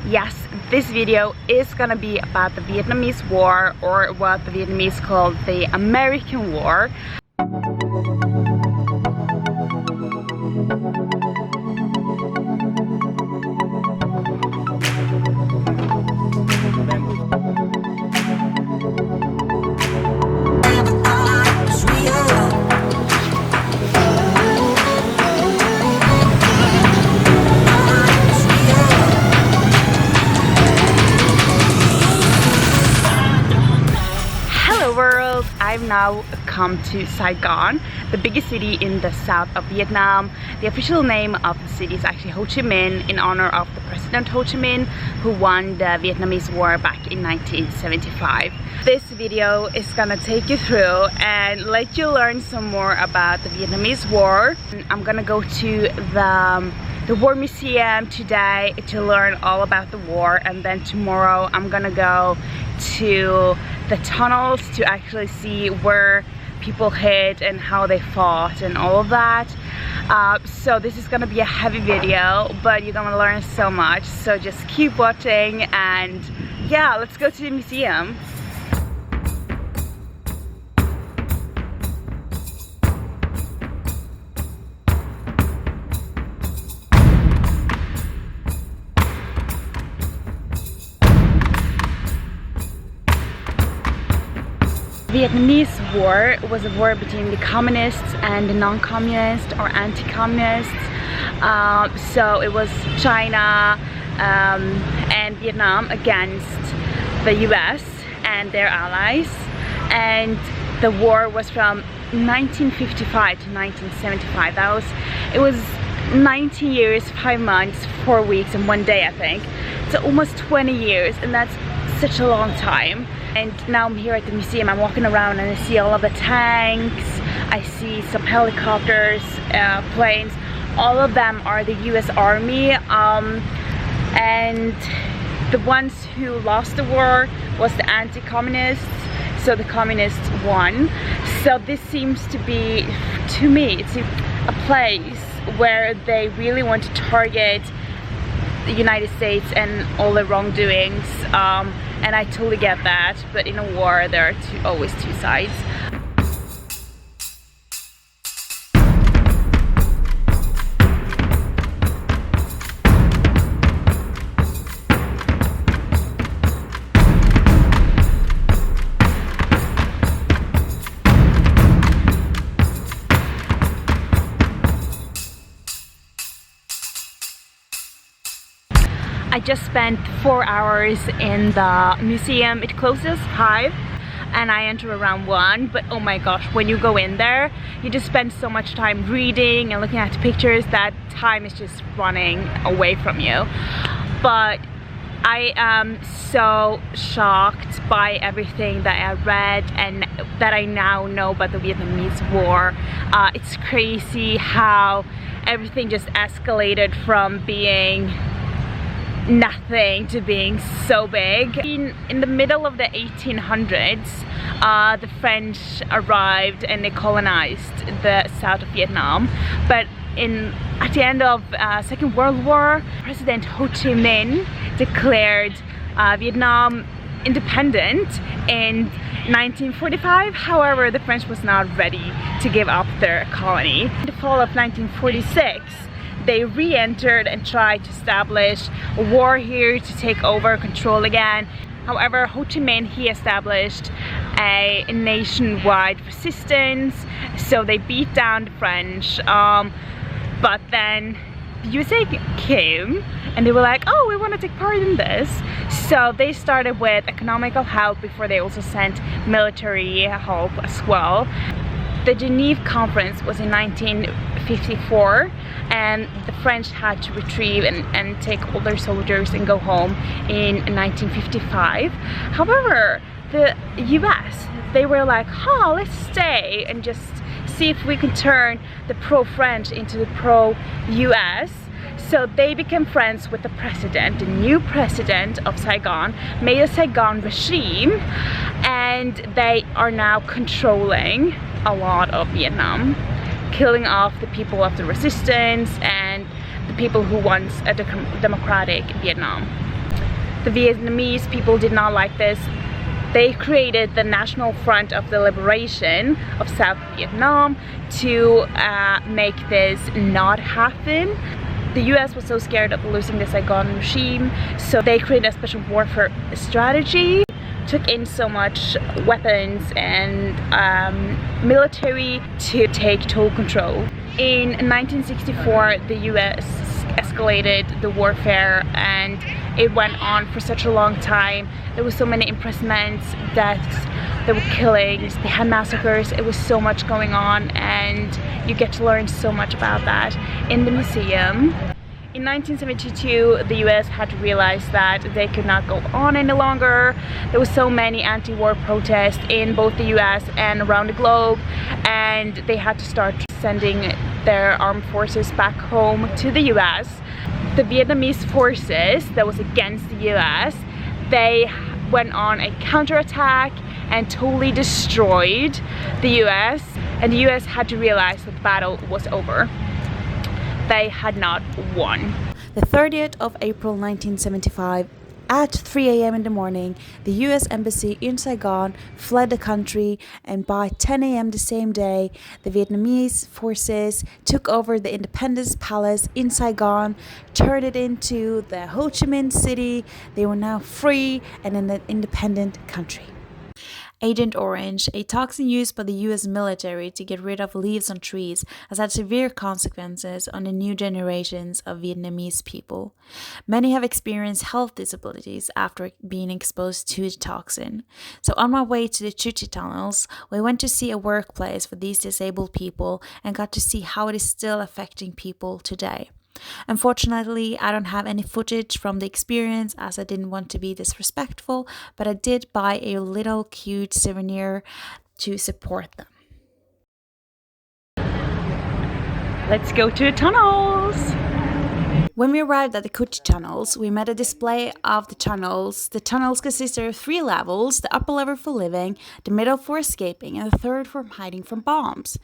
Yes, this video is gonna be about the Vietnamese War, or what the Vietnamese call the American War. I've now come to Saigon, the biggest city in the south of Vietnam. The official name of the city is actually Ho Chi Minh, in honor of the President Ho Chi Minh, who won the Vietnamese War back in 1975. This video is gonna take you through and let you learn some more about the Vietnamese War. I'm gonna go to the War Museum today to learn all about the war, and then tomorrow I'm gonna go to the tunnels to actually see where people hid and how they fought and all of that. So this is gonna be a heavy video, but you're gonna learn so much, so just keep watching. And yeah, let's go to the museum. Vietnamese War was a war between the communists and the non-communists, or anti-communists. So it was China and Vietnam against the US and their allies, and the war was from 1955 to 1975. It was 19 years, 5 months, 4 weeks and 1 day, I think. So almost 20 years, and that's such a long time. And now I'm here at the museum. I'm walking around and I see all of the tanks, I see some helicopters, planes. All of them are the US Army, and the ones who lost the war was the anti-communists, so the communists won. So this seems to be, to me, it's a place where they really want to target the United States and all the wrongdoings, and I totally get that, but in a war there are always two sides. I just spent 4 hours in the museum. It closes 5 and I enter around 1, but oh my gosh, when you go in there you just spend so much time reading and looking at the pictures that time is just running away from you. But I am so shocked by everything that I read and that I now know about the Vietnamese War. It's crazy how everything just escalated from being nothing to being so big. In the middle of the 1800s, the French arrived and they colonized the south of Vietnam. But at the end of Second World War, President Ho Chi Minh declared Vietnam independent in 1945. However, the French was not ready to give up their colony. In the fall of 1946, they re-entered and tried to establish a war here to take over control again. However, Ho Chi Minh, he established a nationwide resistance, so they beat down the French. But then the USA came and they were like, oh, we want to take part in this. So they started with economical help before they also sent military help as well. The Geneva Conference was in 1954, and the French had to retrieve and take all their soldiers and go home in 1955. However, the US, they were like, oh, let's stay and just see if we can turn the pro-French into the pro-US. So they became friends with the president, the new president of Saigon, made a Saigon regime, and they are now controlling a lot of Vietnam, killing off the people of the resistance and the people who want a democratic Vietnam. The Vietnamese people did not like this. They created the National Front of the Liberation of South Vietnam to make this not happen. The US was so scared of losing the Saigon regime, so they created a special warfare strategy, took in so much weapons and military to take total control. In 1964, the US escalated the warfare and it went on for such a long time. There was so many imprisonments, deaths, there were killings, they had massacres, it was so much going on, and you get to learn so much about that in the museum. In 1972, the US had to realize that they could not go on any longer. There were so many anti-war protests in both the US and around the globe, and they had to start sending their armed forces back home to the US. The Vietnamese forces that was against the US, they went on a counterattack and totally destroyed the US, and the US had to realize that the battle was over. They had not won. The 30th of April 1975, at 3 a.m. in the morning, the US Embassy in Saigon fled the country, and by 10 a.m. the same day, the Vietnamese forces took over the Independence Palace in Saigon, turned it into the Ho Chi Minh City. They were now free and an independent country. Agent Orange, a toxin used by the US military to get rid of leaves on trees, has had severe consequences on the new generations of Vietnamese people. Many have experienced health disabilities after being exposed to the toxin. So on my way to the Chi tunnels, we went to see a workplace for these disabled people and got to see how it is still affecting people today. Unfortunately, I don't have any footage from the experience as I didn't want to be disrespectful, but I did buy a little cute souvenir to support them. Let's go to the tunnels! When we arrived at the Chi tunnels, we met a display of the tunnels. The tunnels consisted of 3 levels, the upper level for living, the middle for escaping, and the third for hiding from bombs.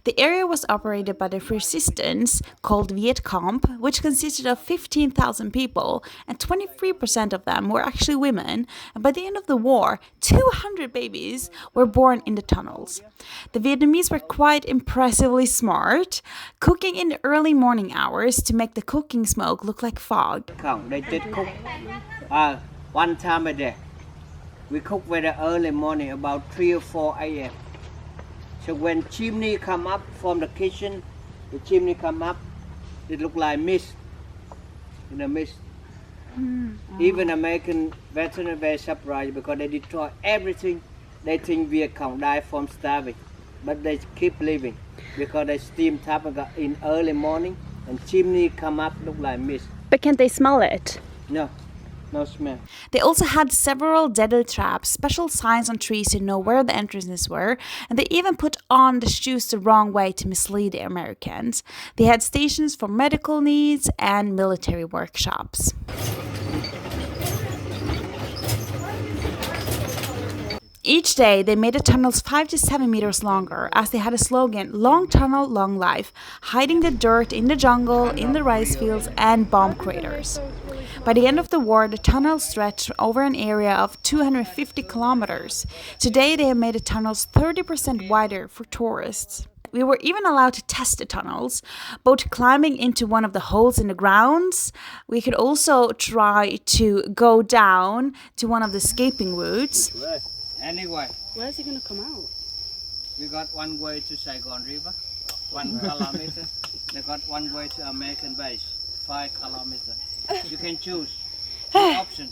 The area was operated by the resistance called Viet Cong, which consisted of 15,000 people, and 23% of them were actually women. And by the end of the war, 200 babies were born in the tunnels. The Vietnamese were quite impressively smart, cooking in the early morning hours to make the cooking smoke look like fog. They did cook 1 time a day. We cook very early morning, about 3 or 4 a.m. So when chimney come up from the kitchen, the chimney come up, it look like mist. In the mist. Even American veterans are very surprised because they destroy everything. They think Viet Cong die from starving, but they keep living because they steam tapaga in early morning. And chimney come up look like mist. But can't they smell it? No, no smell. They also had several deadly traps, special signs on trees to know where the entrances were, and they even put on the shoes the wrong way to mislead the Americans. They had stations for medical needs and military workshops. Each day, they made the tunnels 5 to 7 meters longer, as they had a slogan, "Long tunnel, long life," hiding the dirt in the jungle, in the rice fields, and bomb craters. By the end of the war, the tunnels stretched over an area of 250 kilometers. Today, they have made the tunnels 30% wider for tourists. We were even allowed to test the tunnels, both climbing into one of the holes in the grounds. We could also try to go down to one of the escaping routes. Anyway, where's he gonna come out? we got one way to Saigon River, 1 kilometer. They got one way to American base, 5 kilometers. You can choose option.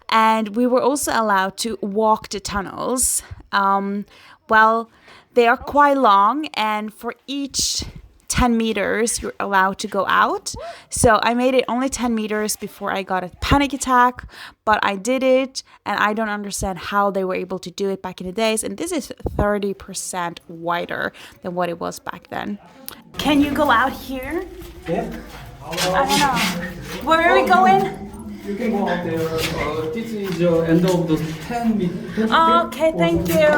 And we were also allowed to walk the tunnels. Well, they are quite long, and for each 10 meters you're allowed to go out. So I made it only 10 meters before I got a panic attack, but I did it, and I don't understand how they were able to do it back in the days. And this is 30% wider than what it was back then. Can you go out here? Yeah. I don't know. Where are we going? You can go out there. This is the end of the 10 meters. Okay, thank you.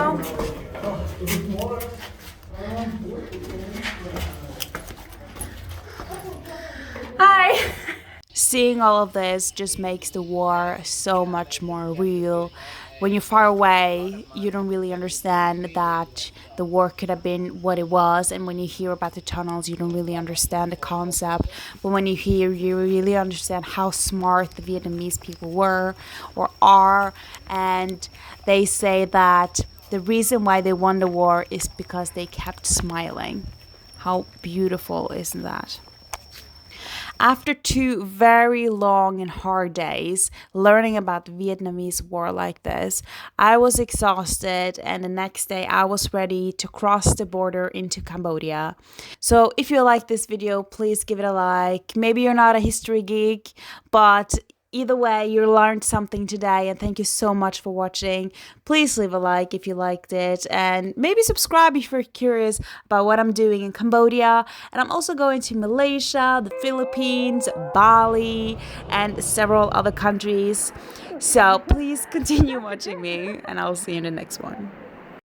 Hi. seeing all of this just makes the war so much more real. When you're far away, you don't really understand that the war could have been what it was, and when you hear about the tunnels, you don't really understand the concept. But when you hear, you really understand how smart the Vietnamese people were or are, and they say that the reason why they won the war is because they kept smiling. How beautiful isn't that? After 2 very long and hard days learning about the Vietnamese war like this, I was exhausted, and the next day I was ready to cross the border into Cambodia. So if you like this video, please give it a like. Maybe you're not a history geek, but either way, you learned something today, and thank you so much for watching. Please leave a like if you liked it, and maybe subscribe if you're curious about what I'm doing in Cambodia. And I'm also going to Malaysia, the Philippines, Bali, and several other countries. So please continue watching me, and I'll see you in the next one.